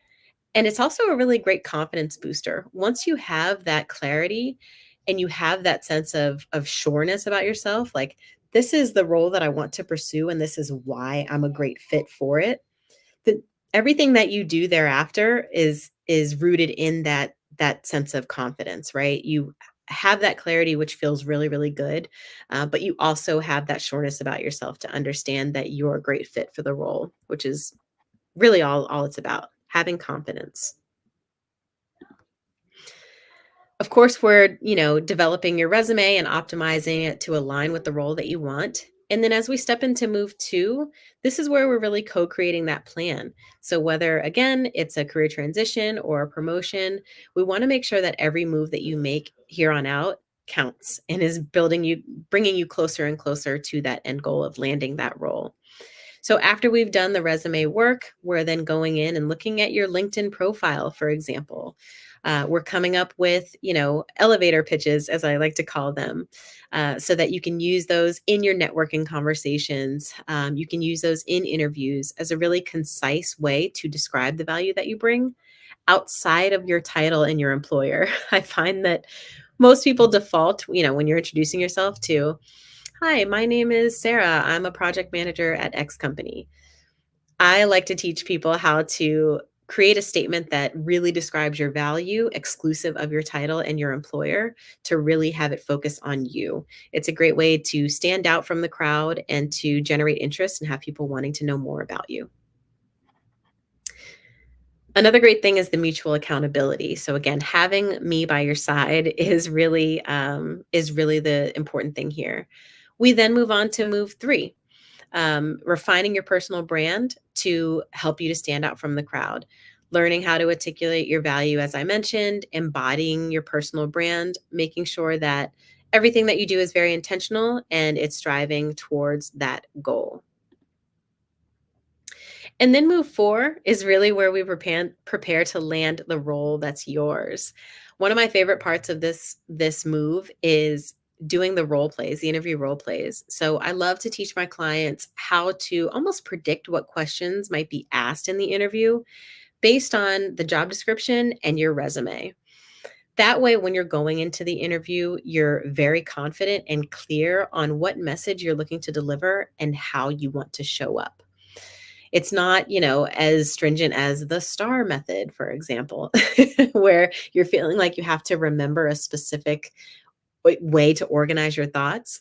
And it's also a really great confidence booster. Once you have that clarity and you have that sense of sureness about yourself, like this is the role that I want to pursue and this is why I'm a great fit for it. The, everything that you do thereafter is rooted in that sense of confidence, right? You have that clarity, which feels really, really good. But you also have that sureness about yourself to understand that you're a great fit for the role, which is really all it's about, having confidence. Of course, we're, developing your resume and optimizing it to align with the role that you want. And then as we step into move 2, this is where we're really co-creating that plan. So whether again, it's a career transition or a promotion, we want to make sure that every move that you make here on out counts and is bringing you closer and closer to that end goal of landing that role. So after we've done the resume work, we're then going in and looking at your LinkedIn profile, for example. We're coming up with, elevator pitches, as I like to call them, so that you can use those in your networking conversations. You can use those in interviews as a really concise way to describe the value that you bring outside of your title and your employer. I find that most people default, when you're introducing yourself to, "Hi, my name is Sarah. I'm a project manager at X company." I like to teach people how to create a statement that really describes your value, exclusive of your title and your employer, to really have it focus on you. It's a great way to stand out from the crowd and to generate interest and have people wanting to know more about you. Another great thing is the mutual accountability. So again, having me by your side is really the important thing here. We then move on to move 3, refining your personal brand to help you to stand out from the crowd, learning how to articulate your value, as I mentioned, embodying your personal brand, making sure that everything that you do is very intentional and it's striving towards that goal. And then move 4 is really where we prepare to land the role that's yours. One of my favorite parts of this move is doing the role plays, the interview role plays. So I love to teach my clients how to almost predict what questions might be asked in the interview based on the job description and your resume. That way, when you're going into the interview, you're very confident and clear on what message you're looking to deliver and how you want to show up. It's not, as stringent as the STAR method, for example, where you're feeling like you have to remember a specific way to organize your thoughts.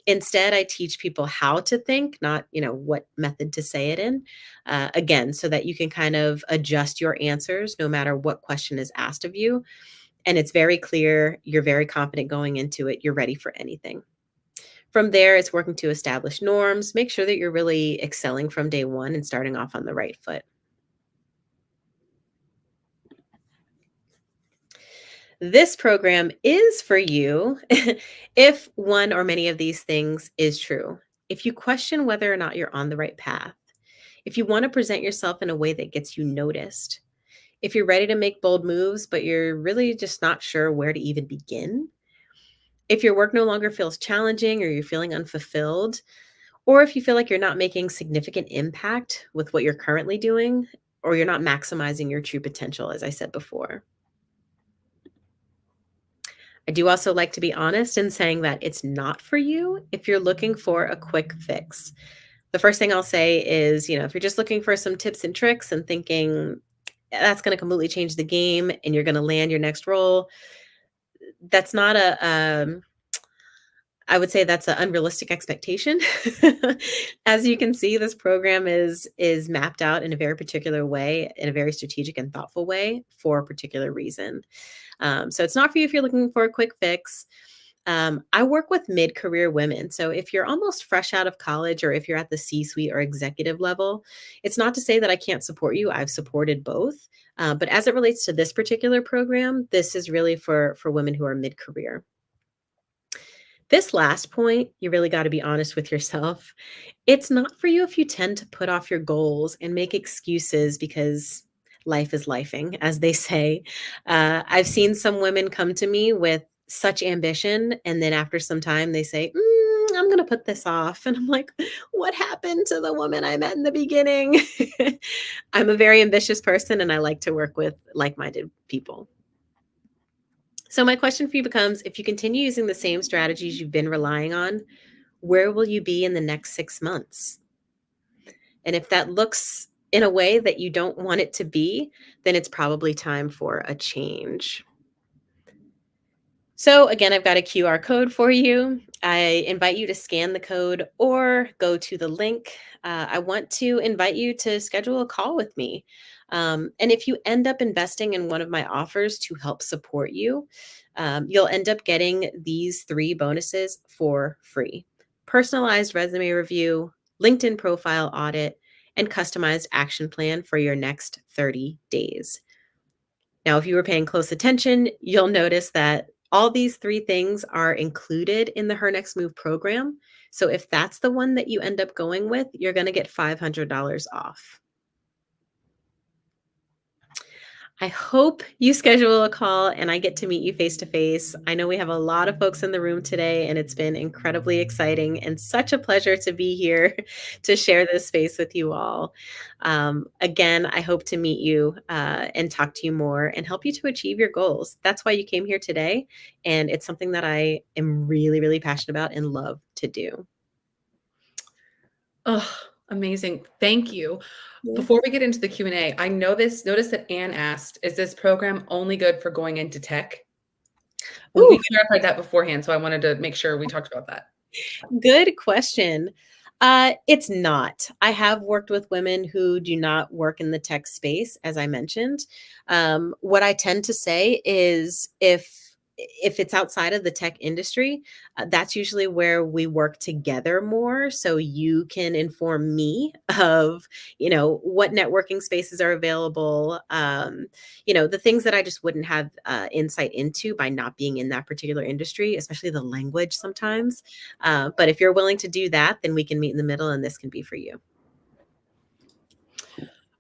Instead, I teach people how to think, not, what method to say it in. Again, so that you can kind of adjust your answers no matter what question is asked of you. And it's very clear, you're very confident going into it, you're ready for anything. From there, it's working to establish norms, make sure that you're really excelling from day one and starting off on the right foot. This program is for you if one or many of these things is true. If you question whether or not you're on the right path, if you want to present yourself in a way that gets you noticed, if you're ready to make bold moves, but you're really just not sure where to even begin, if your work no longer feels challenging or you're feeling unfulfilled, or if you feel like you're not making significant impact with what you're currently doing, or you're not maximizing your true potential, as I said before. I do also like to be honest in saying that it's not for you if you're looking for a quick fix. The first thing I'll say is, if you're just looking for some tips and tricks and thinking that's going to completely change the game and you're going to land your next role, that's not I would say that's an unrealistic expectation. As you can see, this program is mapped out in a very particular way, in a very strategic and thoughtful way for a particular reason. So it's not for you if you're looking for a quick fix. I work with mid-career women. So if you're almost fresh out of college or if you're at the C-suite or executive level, it's not to say that I can't support you. I've supported both. But as it relates to this particular program, this is really for women who are mid-career. This last point, you really got to be honest with yourself. It's not for you if you tend to put off your goals and make excuses because life is lifing, as they say. I've seen some women come to me with such ambition, and then after some time, they say, I'm going to put this off. And I'm like, what happened to the woman I met in the beginning? I'm a very ambitious person, and I like to work with like minded people. So my question for you becomes, if you continue using the same strategies you've been relying on, where will you be in the next 6 months? And if that looks in a way that you don't want it to be, then it's probably time for a change. So again, I've got a QR code for you. I invite you to scan the code or go to the link. I want to invite you to schedule a call with me. And if you end up investing in one of my offers to help support you, you'll end up getting these 3 bonuses for free: personalized resume review, LinkedIn profile audit, and customized action plan for your next 30 days. Now, if you were paying close attention, you'll notice that all these 3 things are included in the Her Next Move program. So if that's the one that you end up going with, you're going to get $500 off. I hope you schedule a call and I get to meet you face to face. I know we have a lot of folks in the room today, and it's been incredibly exciting and such a pleasure to be here to share this space with you all. Again, I hope to meet you and talk to you more and help you to achieve your goals. That's why you came here today, and it's something that I am really, really passionate about and love to do. Oh, amazing. Thank you. Yeah. Before we get into the Q&A, I noticed that Anne asked, is this program only good for going into tech? We Ooh. clarified that beforehand, so I wanted to make sure we talked about that. Good question. It's not. I have worked with women who do not work in the tech space, as I mentioned. What I tend to say is if it's outside of the tech industry, that's usually where we work together more. So you can inform me of, what networking spaces are available, the things that I just wouldn't have insight into by not being in that particular industry, especially the language sometimes. But if you're willing to do that, then we can meet in the middle and this can be for you.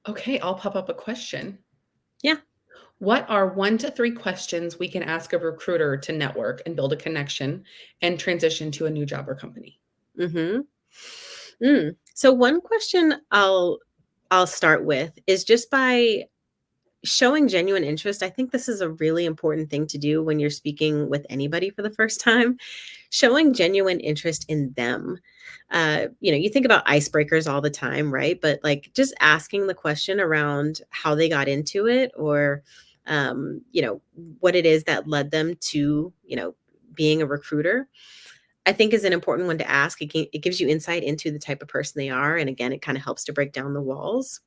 Okay, I'll pop up a question. Yeah. What are 1 to 3 questions we can ask a recruiter to network and build a connection and transition to a new job or company? So one question I'll start with is just by showing genuine interest. I think this is a really important thing to do when you're speaking with anybody for the first time, showing genuine interest in them. You think about icebreakers all the time, right? But like just asking the question around how they got into it or, what it is that led them to, being a recruiter, I think is an important one to ask. It gives you insight into the type of person they are. And again, it kind of helps to break down the walls.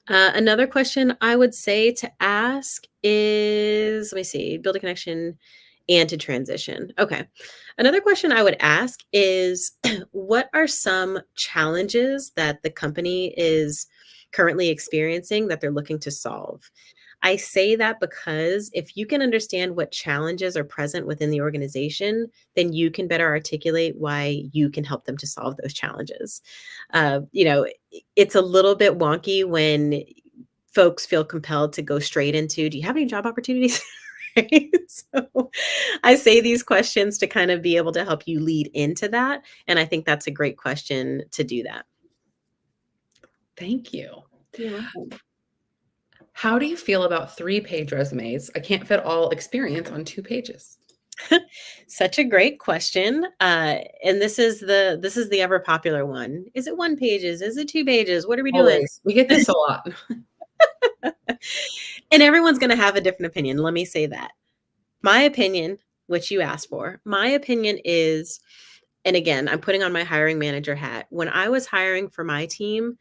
Another question I would say to ask is, let me see, build a connection and to transition. Okay. Another question I would ask is, what are some challenges that the company is currently experiencing that they're looking to solve? I say that because if you can understand what challenges are present within the organization, then you can better articulate why you can help them to solve those challenges. It's a little bit wonky when folks feel compelled to go straight into, do you have any job opportunities? Right? So I say these questions to kind of be able to help you lead into that. And I think that's a great question to do that. Thank you. You're welcome. How do you feel about 3-page resumes? I can't fit all experience on 2 pages. Such a great question. And this is the ever popular one. Is it 1 pages? Is it 2 pages? What are we doing? Always. We get this a lot. And everyone's going to have a different opinion. Let me say that. My opinion, what you asked for. My opinion is, and again, I'm putting on my hiring manager hat. When I was hiring for my team,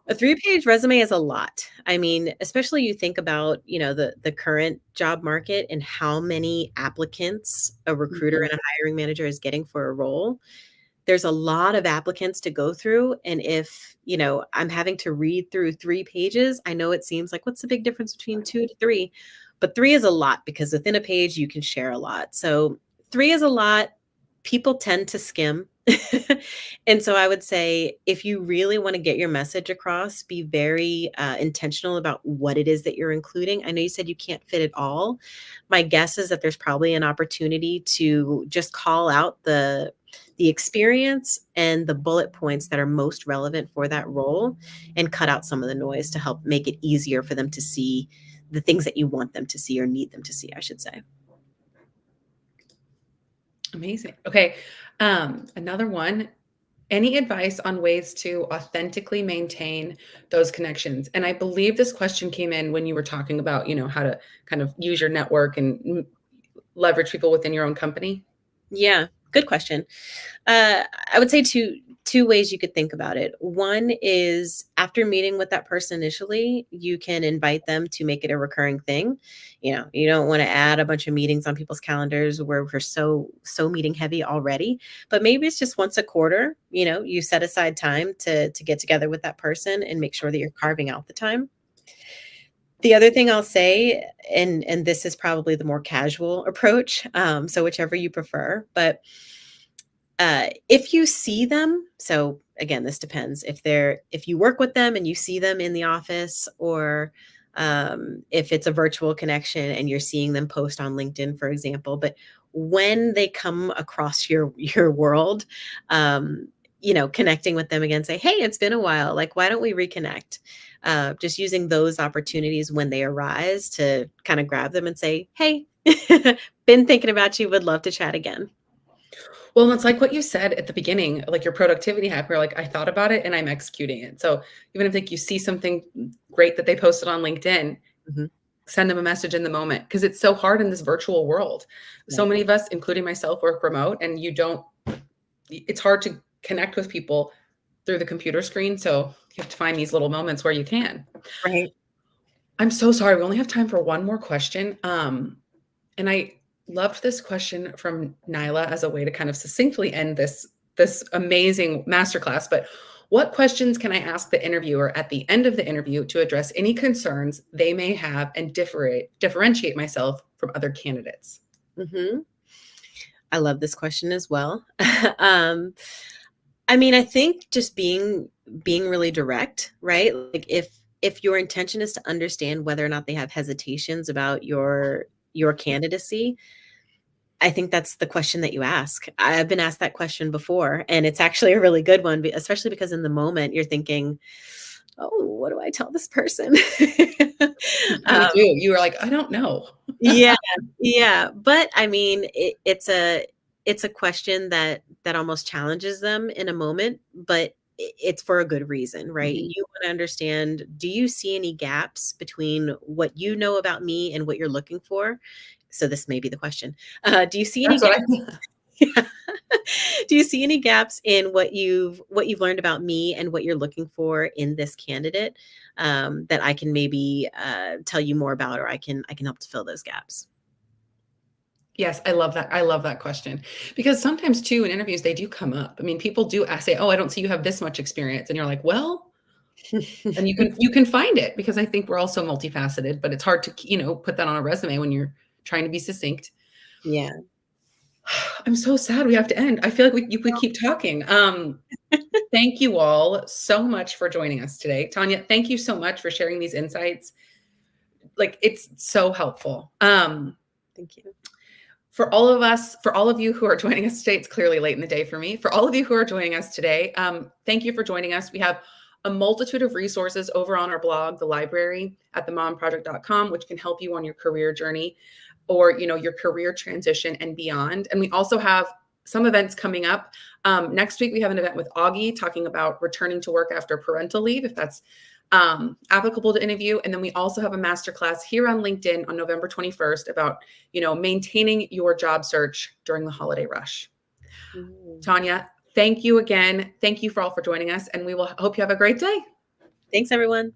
a 3-page resume is a lot. I mean, especially you think about, the current job market and how many applicants a recruiter and a hiring manager is getting for a role. There's a lot of applicants to go through. And if, I'm having to read through 3 pages, I know it seems like, what's the big difference between 2 to 3? But 3 is a lot because within a page, you can share a lot. So 3 is a lot. People tend to skim. And so I would say, if you really want to get your message across, be very intentional about what it is that you're including. I know you said you can't fit it all. My guess is that there's probably an opportunity to just call out the experience and the bullet points that are most relevant for that role and cut out some of the noise to help make it easier for them to see the things that you want them to see or need them to see, I should say. Amazing. Okay. Another one. Any advice on ways to authentically maintain those connections? And I believe this question came in when you were talking about, how to kind of use your network and leverage people within your own company. Yeah, good question. I would say two ways you could think about it. One is, after meeting with that person initially, you can invite them to make it a recurring thing. You don't want to add a bunch of meetings on people's calendars where we're so meeting heavy already, but maybe it's just once a quarter, you set aside time to get together with that person and make sure that you're carving out the time. The other thing I'll say, and this is probably the more casual approach, so whichever you prefer, but if you see them, so again, this depends if you work with them and you see them in the office, or if it's a virtual connection and you're seeing them post on LinkedIn, for example, but when they come across your world, connecting with them again, say, hey, it's been a while. Like, why don't we reconnect? Just using those opportunities when they arise to kind of grab them and say, hey, been thinking about you, would love to chat again. Well, it's like what you said at the beginning, like your productivity hack, where like, I thought about it and I'm executing it. So even if like you see something great that they posted on LinkedIn, send them a message in the moment, because it's so hard in this virtual world. Right. So many of us, including myself, work remote, and it's hard to connect with people through the computer screen. So you have to find these little moments where you can. Right. I'm so sorry. We only have time for one more question. And I loved this question from Nyla as a way to kind of succinctly end this amazing masterclass. But what questions can I ask the interviewer at the end of the interview to address any concerns they may have and differentiate myself from other candidates? Mm-hmm. I love this question as well. I mean, I think just being really direct, right? Like if your intention is to understand whether or not they have hesitations about your candidacy, I think that's the question that you ask. I've been asked that question before, and it's actually a really good one, especially because in the moment you're thinking, oh, what do I tell this person? You were like, I don't know. Yeah. But I mean, it's a question that almost challenges them in a moment, but it's for a good reason, right? Mm-hmm. You want to understand, do you see any gaps between what you know about me and what you're looking for? So this may be the question. Do you see any gaps? Do you see any gaps in what you've learned about me and what you're looking for in this candidate, that I can maybe tell you more about, or I can help to fill those gaps? Yes, I love that. I love that question, because sometimes too in interviews they do come up. I mean, people do say, "Oh, I don't see you have this much experience," and you're like, "Well," and you can find it, because I think we're all so multifaceted, but it's hard to put that on a resume when you're trying to be succinct. Yeah. I'm so sad we have to end. I feel like we could keep talking. Thank you all so much for joining us today. Tanya, thank you so much for sharing these insights. Like, it's so helpful. Thank you. For all of you who are joining us today, it's clearly late in the day for me. For all of you who are joining us today, thank you for joining us. We have a multitude of resources over on our blog, the library at themomproject.com, which can help you on your career journey, or your career transition and beyond. And we also have some events coming up. Next week, we have an event with Augie talking about returning to work after parental leave, if that's applicable to interview. And then we also have a masterclass here on LinkedIn on November 21st about, maintaining your job search during the holiday rush. Tanya, thank you again. Thank you for joining us, and we will hope you have a great day. Thanks, everyone.